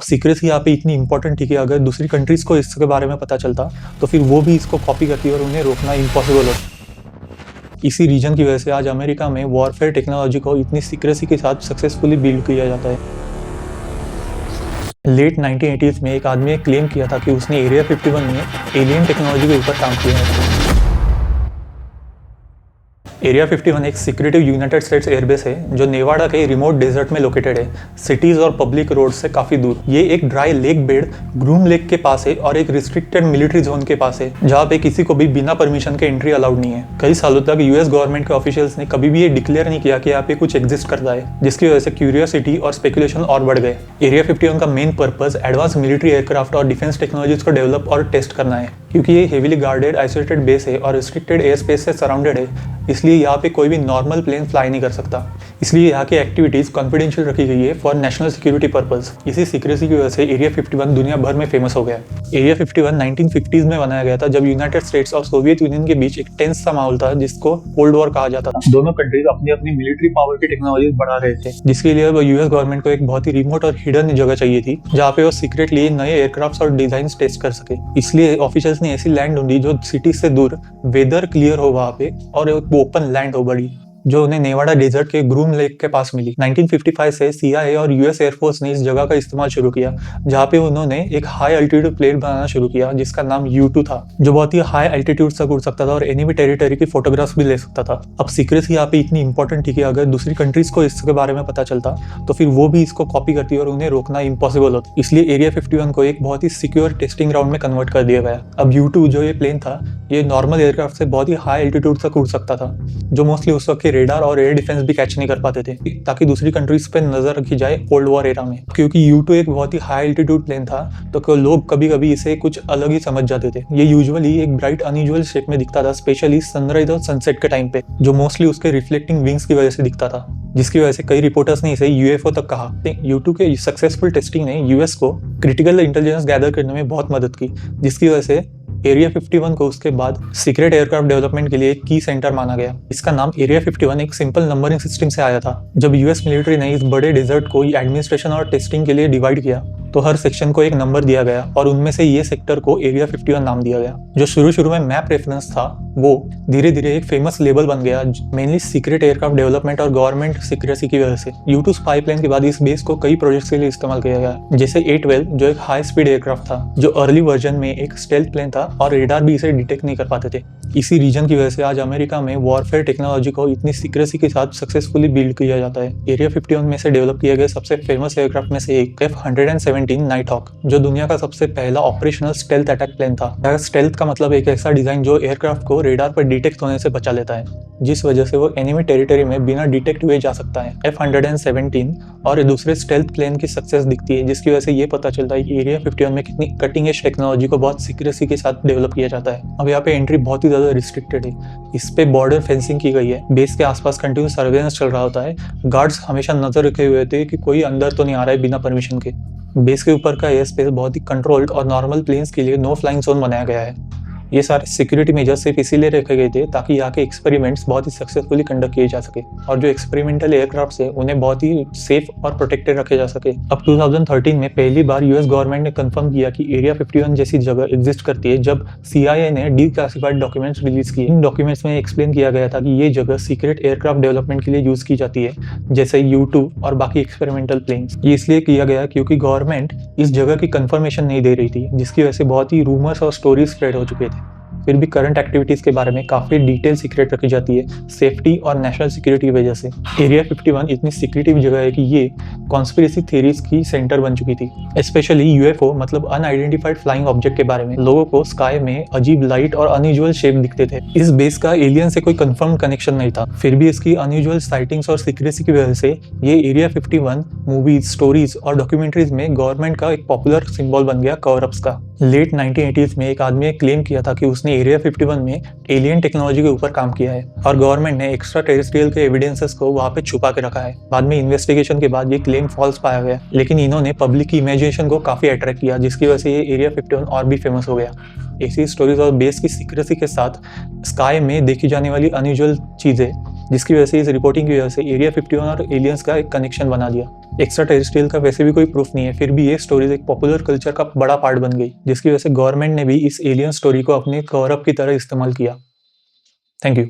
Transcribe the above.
Secrecy यहाँ पे इतनी इंपॉर्टेंट थी कि अगर दूसरी कंट्रीज को इसके बारे में पता चलता तो फिर वो भी इसको कॉपी करती और उन्हें रोकना इम्पॉसिबल होता। इसी रीजन की वजह से आज अमेरिका में वॉरफेयर टेक्नोलॉजी को इतनी सीक्रेसी के साथ सक्सेसफुली बिल्ड किया जाता है। लेट 1980s में एक आदमी ने क्लेम किया था कि उसने एरिया 51 में एलियन टेक्नोलॉजी के ऊपर काम किया है। एरिया 51 एक सिक्रेटिव यूनाइटेड स्टेट्स एयरबेस है जो नेवाडा के रिमोट डेजर्ट में लोकेटेड है, सिटीज और पब्लिक रोड से काफी दूर। ये एक dry lake bed groom lake के पास है और एक रिस्ट्रिक्टेड मिलिट्री जोन के पास है जहाँ पे किसी को भी बिना परमिशन के एंट्री अलाउड नहीं है। कई सालों तक यूएस गवर्नमेंट के ऑफिशियल्स ने कभी भी ये डिक्लेयर नहीं किया कि यहाँ पे कुछ एग्जिस्ट करता है, जिसकी वजह से क्यूरियोसिटी और स्पेकुलेशन और बढ़ गए। एरिया 51 का main purpose advance military aircraft और डिफेंस टेक्नोलॉजीज को डेवलप और टेस्ट करना है। क्योंकि ये हेवीली गार्डेड आइसोलेटेड बेस है और रिस्ट्रिक्टेड एयर स्पेस से सराउंडेड है, इसलिए यहाँ पे कोई भी नॉर्मल प्लेन फ्लाई नहीं कर सकता। इसलिए यहाँ की एक्टिविटीज कॉन्फिडेंशियल रखी गई है फॉर नेशनल सिक्योरिटी पर्पस। इसी सीक्रेसी की वजह से एरिया 51 दुनिया भर में फेमस हो गया। एरिया 51 1950s में बनाया गया था जब यूनाइटेड स्टेट्स और सोवियत यूनियन के बीच एक टेंस सा माहौल था जिसको कोल्ड वॉर कहा जाता था। दोनों कंट्रीज अपनी अपनी मिलिट्री पावर की टेक्नोलॉजी बढ़ा रहे थे, जिसके लिए यूएस गवर्नमेंट को एक बहुत ही रिमोट और हिडन जगह चाहिए थी जहाँ पे वो सीक्रेटली नए एयरक्राफ्ट और डिजाइन टेस्ट कर सके। इसलिए ऑफिशियल्स ने ऐसी लैंड ढूंढी जो सिटी से दूर, वेदर क्लियर हो वहाँ पे और एक ओपन लैंड हो बड़ी, जो उन्हें नेवाडा डेजर्ट के ग्रूम लेक के पास मिली। 1955 से सीआईए और यूएस एयरफोर्स ने इस जगह का इस्तेमाल शुरू किया जहाँ पे उन्होंने एक हाई अल्टीट्यूड प्लेन बनाना शुरू किया जिसका नाम U2 था, जो बहुत ही हाई अल्टीट्यूड तक उड़ सकता था और एनिमी टेरिटरी की फोटोग्राफ्स भी ले सकता था। अब सीक्रेसी यहाँ पे इतनी इंपॉर्टेंट थी कि अगर दूसरी कंट्रीज को इसके बारे में पता चलता तो फिर वो भी इसको कॉपी करती और उन्हें रोकना इम्पॉसिबल होता। इसलिए एरिया 51 को एक बहुत ही सिक्योर टेस्टिंग ग्राउंड में कन्वर्ट कर दिया गया। अब U2 जो ये प्लेन था, ये नॉर्मल एयरक्राफ्ट से बहुत ही हाई एल्टीट्यूड तक उड़ सकता था, जो मोस्टली उस वक्त के रेडार और एयर डिफेंस भी कैच नहीं कर पाते थे, ताकि दूसरी कंट्रीज पे नजर रखी जाए कोल्ड वॉर एरा में। क्योंकि U2 एक बहुत ही हाई एल्टीट्यूड प्लेन था तो लोग कभी कभी इसे कुछ अलग ही समझ जाते थे। ये यूजुअली एक ब्राइट अनयूजुअल शेप में दिखता था, स्पेशली सनराइज और सनसेट के टाइम पे, जो मोस्टली उसके रिफ्लेक्टिंग विंग्स की वजह से दिखता था, जिसकी वजह से कई रिपोर्टर्स ने इसे यूएफओ तक कहा। U2 के सक्सेसफुल टेस्टिंग ने यूएस को क्रिटिकल इंटेलिजेंस गैदर करने में बहुत मदद की, जिसकी वजह से एरिया 51 को उसके बाद सीक्रेट एयरक्राफ्ट डेवलपमेंट के लिए एक की सेंटर माना गया। इसका नाम एरिया 51 एक सिंपल नंबरिंग सिस्टम से आया था। जब यूएस मिलिट्री ने इस बड़े डेजर्ट को एडमिनिस्ट्रेशन और टेस्टिंग के लिए डिवाइड किया तो हर सेक्शन को एक नंबर दिया गया और उनमें से ये सेक्टर को एरिया 51 नाम दिया गया। जो शुरू में मैप रेफरेंस था वो धीरे धीरे एक फेमस लेबल बन गया, मेनली सीक्रेट एयरक्राफ्ट डेवलपमेंट और गवर्नमेंट सीक्रेसी की वजह से। U2 स्पाई प्लेन के बाद इस बेस को कई प्रोजेक्ट्स के लिए इस्तेमाल किया गया, जैसे A12 जो एक हाई स्पीड एयरक्राफ्ट था, जो अर्ली वर्जन में एक स्टेल्थ प्लेन था और रेडार भी इसे डिटेक्ट नहीं कर पाते थे। इसी रीजन की वजह से आज अमेरिका में वॉरफेयर टेक्नोलॉजी को इतनी सीक्रेसी के साथ सक्सेसफुली बिल्ड किया जाता है। एरिया 51 में से डेवलप किए गए सबसे फेमस एयरक्राफ्ट में से एक F-117 नाइट हॉक, जो दुनिया का सबसे पहला ऑपरेशनल स्टेल्थ अटैक प्लेन था। स्टेल्थ का मतलब एक ऐसा डिजाइन जो एयरक्राफ्ट को रेडार पर डिटेक्ट होने से बचा लेता है, जिस वजह से वो एनिमी टेरिटरी में बिना डिटेक्ट हुए जा सकता है। F-117 और दूसरे स्टेल्थ प्लेन की सक्सेस दिखती है, जिसकी वजह से ये पता चलता है कि एरिया 51 में कितनी कटिंग एज टेक्नोलॉजी को बहुत सीक्रेसी के साथ डेवलप किया जाता है। अब यहाँ पे एंट्री बहुत ही ज्यादा रिस्ट्रिक्टेड है। इस पे बॉर्डर फेंसिंग की गई है, बेस के आसपास कंटिन्यू सर्वेलेंस चल रहा होता है, गार्ड्स हमेशा नजर रखे हुए थे कि कोई अंदर तो नहीं आ रहा है बिना परमिशन के। बेस के ऊपर का एयर स्पेस बहुत ही कंट्रोल्ड और नॉर्मल प्लेन्स के लिए नो फ्लाइंग जोन बनाया गया है। ये सारे सिक्योरिटी मेजर्स सिर्फ इसीलिए रखे गए थे ताकि यहाँ के एक्सपेरिमेंट्स बहुत ही सक्सेसफुली कंडक्ट किए जा सके और जो एक्सपेरिमेंटल एयरक्राफ्ट है उन्हें बहुत ही सेफ और प्रोटेक्टेड रखे जा सके। अब 2013 में पहली बार यूएस गवर्नमेंट ने कंफर्म किया कि एरिया 51 जैसी जगह एग्जिस्ट करती है, जब सीआईए ने डीक्लासिफाइड डॉक्यूमेंट्स रिलीज किए। इन डॉक्यूमेंट्स में एक्सप्लेन किया गया था कि ये जगह सीक्रेट एयरक्राफ्ट डेवलपमेंट के लिए यूज की जाती है, जैसे U2 और बाकी एक्सपेरिमेंटल प्लेन्स। ये इसलिए किया गया क्योंकि गवर्नमेंट इस जगह की कंफर्मेशन नहीं दे रही थी, जिसकी वजह से बहुत ही रूमर्स और स्टोरीज स्प्रेड हो चुके थे। फिर भी करंट एक्टिविटीज के बारे में काफी डिटेल सीक्रेट रखी जाती है, सेफ्टी और नेशनल सिक्योरिटी की वजह से। एरिया 51 इतनी सीक्रेटिव जगह है कि ये कॉन्स्पिरेसी थ्योरीज की सेंटर बन चुकी थी, स्पेशली यूएफओ मतलब अनआइडेंटिफाइड फ्लाइंग ऑब्जेक्ट के बारे में। लोगों को स्काई में अजीब लाइट और अनयूजुअल शेप दिखते थे। इस बेस का एलियन से कोई कंफर्म कनेक्शन नहीं था, फिर भी इसकी अनयूजुअल साइटिंग्स और सीक्रेसी की वजह से ये एरिया 51 मूवीज, स्टोरीज और डॉक्यूमेंट्रीज में गवर्नमेंट का एक पॉपुलर सिंबल बन गया कवर अप्स का। लेट 1980s में एक आदमी ने क्लेम किया था कि उसने एरिया 51 में एलियन टेक्नोलॉजी के ऊपर काम किया है और गवर्नमेंट ने एक्स्ट्रा टेरेस्ट्रियल के एविडेंसेस को वहां पे छुपा के रखा है। बाद में इन्वेस्टिगेशन के बाद ये क्लेम फॉल्स पाया गया, लेकिन इन्होंने पब्लिक की इमेजिनेशन को काफी अट्रैक्ट किया, जिसकी वजह से ये एरिया 51 और भी फेमस हो गया। ऐसी स्टोरीज और बेस की सीक्रेसी के साथ स्काई में देखी जाने वाली अनयूजुअल चीजें जिसकी वजह से इस रिपोर्टिंग की वजह से एरिया 51 और एलियंस का एक कनेक्शन बना दिया। एक्स्ट्रा टेरेस्ट्रियल का वैसे भी कोई प्रूफ नहीं है, फिर भी ये स्टोरीज एक पॉपुलर कल्चर का बड़ा पार्ट बन गई, जिसकी वजह से गवर्नमेंट ने भी इस एलियन स्टोरी को अपने कवर अप की तरह इस्तेमाल किया। Thank you.